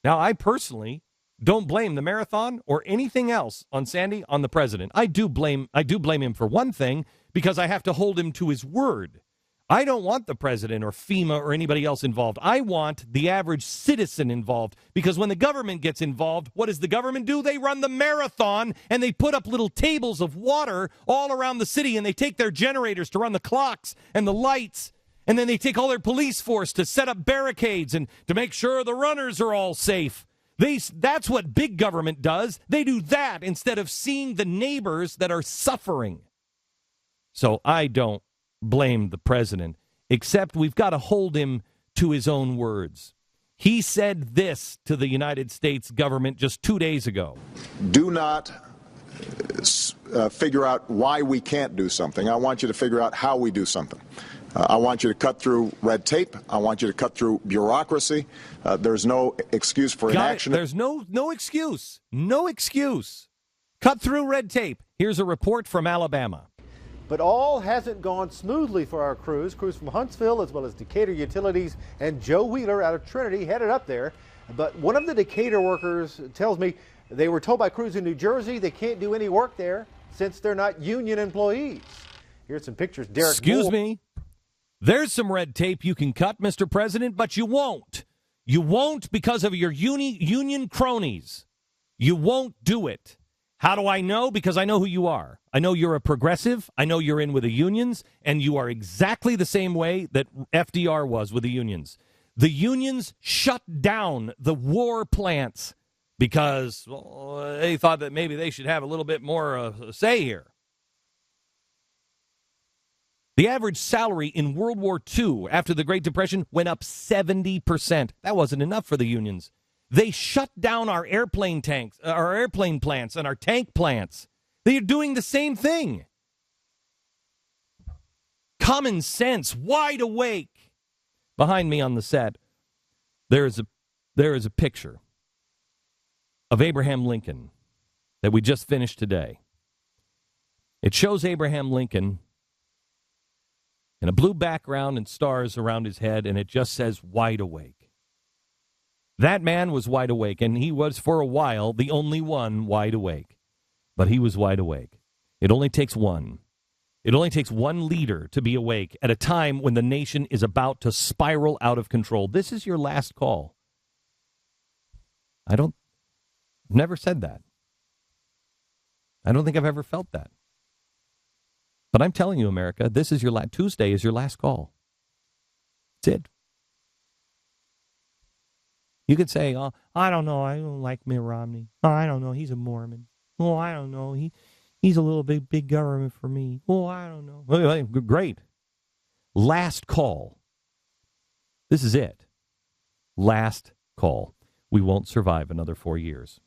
Now, I personally don't blame the marathon or anything else on Sandy on the president. I do blame him for one thing, because I have to hold him to his word. I don't want the president or FEMA or anybody else involved. I want the average citizen involved, because when the government gets involved, what does the government do? They run the marathon, and they put up little tables of water all around the city, and they take their generators to run the clocks and the lights, and then they take all their police force to set up barricades and to make sure the runners are all safe. That's what big government does. They do that instead of seeing the neighbors that are suffering. So I don't blame the president, except we've got to hold him to his own words. He said this to the United States government just 2 days ago. Do not figure out why we can't do something. I want you to figure out how we do something. I want you to cut through red tape. I want you to cut through bureaucracy. There's no excuse for inaction. There's no excuse. No excuse. Cut through red tape. Here's a report from Alabama. But all hasn't gone smoothly for our crews. Crews from Huntsville, as well as Decatur Utilities, and Joe Wheeler out of Trinity headed up there. But one of the Decatur workers tells me they were told by crews in New Jersey they can't do any work there since they're not union employees. Here's some pictures. Derek Excuse me. There's some red tape you can cut, Mr. President, but you won't. You won't because of your union cronies. You won't do it. How do I know? Because I know who you are. I know you're a progressive. I know you're in with the unions, and you are exactly the same way that FDR was with the unions. The unions shut down the war plants because they thought that maybe they should have a little bit more say here. The average salary in World War II after the Great Depression went up 70%. That wasn't enough for the unions. They shut down our airplane plants, and our tank plants. They are doing the same thing. Common sense, wide awake. Behind me on the set, there is a picture of Abraham Lincoln that we just finished today. It shows Abraham Lincoln in a blue background and stars around his head, and it just says wide awake. That man was wide awake, and he was, for a while, the only one wide awake. But he was wide awake. It only takes one. It only takes one leader to be awake at a time when the nation is about to spiral out of control. This is your last call. I've never said that. I don't think I've ever felt that. But I'm telling you, America, this is Tuesday is your last call. That's it. You could say, oh, I don't know, I don't like Mitt Romney. Oh, I don't know, he's a Mormon. Oh, I don't know, he's a little big government for me. Oh, I don't know. Well, great. Last call. This is it. Last call. We won't survive another 4 years.